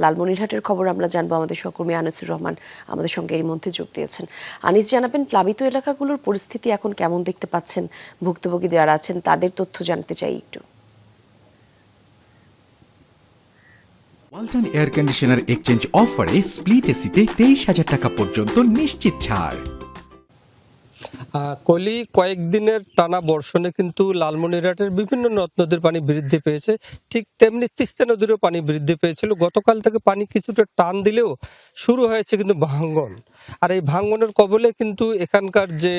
লালমনিরহাটের খবর আমরা জানবো, আমাদের সহকর্মী আনিসুর রহমান আমাদের সঙ্গে এর মধ্যে যোগ দিয়েছেন। আনিস, জানাবেন প্লাবিত এলাকাগুলোর পরিস্থিতি এখন কেমন দেখতে পাচ্ছেন? ভুক্তভোগী যারা আছেন তাদের তথ্য জানতে চাই একটু। ওয়ালটন এয়ার কন্ডিশনার এক্সচেঞ্জ অফারে স্প্লিট এসিতে 23,000 টাকা পর্যন্ত নিশ্চিত ছাড়। কলি কয়েকদিনের টানা বর্ষণে কিন্তু লালমনিরহাটের বিভিন্ন নদ নদীর পানি বৃদ্ধি পেয়েছে, ঠিক তেমনি তিস্তা নদীরও পানি বৃদ্ধি পেয়েছিল। গতকাল থেকে পানি কিছুটা টান দিলেও শুরু হয়েছে কিন্তু ভাঙ্গন। আর এই ভাঙ্গনের কবলে কিন্তু এখানকার যে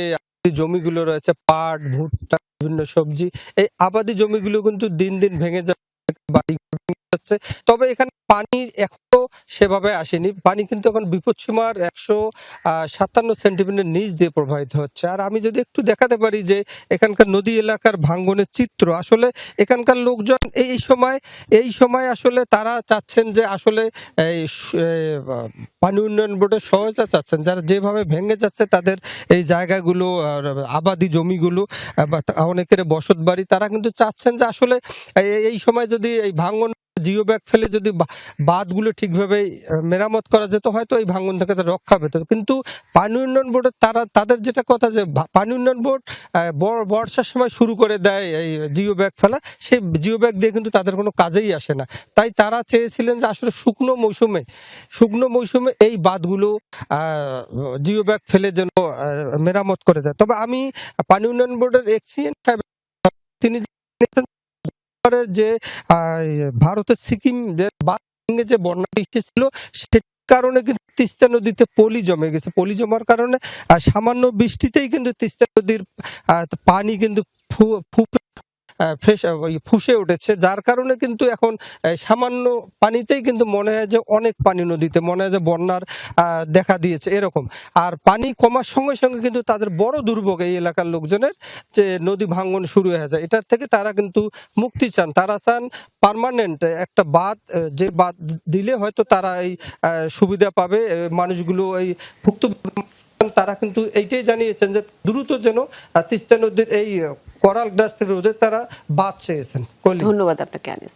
জমিগুলো রয়েছে, পাট, ভুট্টা, বিভিন্ন সবজি, এই আবাদি জমিগুলো কিন্তু দিন দিন ভেঙে যাচ্ছে। তবে এখানে পানি এখনো সেভাবে আসেনি। পানি কিন্তু এখন বিপদসীমার 157 সেন্টিমিটার নিচ দিয়ে প্রবাহিত হচ্ছে। আর আমি যদি একটু দেখাতে পারি যে এখানকার নদী এলাকার ভাঙ্গনের চিত্র, আসলে এখানকার লোকজন এই সময় আসলে তারা চাচ্ছেন যে আসলে পানি উন্নয়ন বোর্ডের সহায়তা চাচ্ছেন, যারা যেভাবে ভেঙে যাচ্ছে তাদের এই জায়গাগুলো, আবাদি জমিগুলো বা অনেকের বসত বাড়ি, তারা কিন্তু চাচ্ছেন যে আসলে এই সময় যদি এই ভাঙ্গন জিও ব্যাগ ফেলে যদি বাঁধগুলো ঠিকভাবে মেরামত করা যেত, হয়তো এই ভাঙ্গন থেকে রক্ষা পেত। কিন্তু পানি উন্নয়ন বোর্ডের তাদের যেটা কথা যে পানি উন্নয়ন বোর্ড বর্ষার সময় শুরু করে দেয় এই জিও ব্যাগ ফেলা, সেই জিও ব্যাগ দিয়ে কিন্তু তাদের কোনো কাজেই আসে না। তাই তারা চেয়েছিলেন যে আসলে শুকনো মৌসুমে এই বাঁধগুলো জিও ব্যাগ ফেলে যেন মেরামত করে দেয়। তবে আমি পানি উন্নয়ন বোর্ডের এক্সিএন তিনি যে ভারতের সিকিম যে বন্যাটি এসেছিল, সে কারণে কিন্তু তিস্তা নদীতে পলি জমে গেছে। পলি জমার কারণে সামান্য বৃষ্টিতেই কিন্তু তিস্তা নদীর পানি কিন্তু ফুসে উঠেছে, যার কারণে কিন্তু এখন সামান্য পানিতেই কিন্তু মনে হয় যে অনেক পানি নদীতে, মনে হয় যে বন্যার দেখা দিয়েছে এরকম। আর পানি কমার সঙ্গে সঙ্গে কিন্তু তাদের বড় দুর্ভোগ এই এলাকার লোকজনের, যে নদী ভাঙ্গন শুরু হয়ে যায়। এটার থেকে তারা কিন্তু মুক্তি চান। তারা চান পার্মানেন্ট একটা বাঁধ, যে বাঁধ দিলে হয়তো তারা এই সুবিধা পাবে। মানুষগুলো এই তারা কিন্তু এইটাই জানিয়েছেন যে দ্রুত যেন তিস্তা নদীর এই করাল গ্রাস থেকে রোধে তারা বাদ চেয়েছেন। ধন্যবাদ আপনাকে আনিস।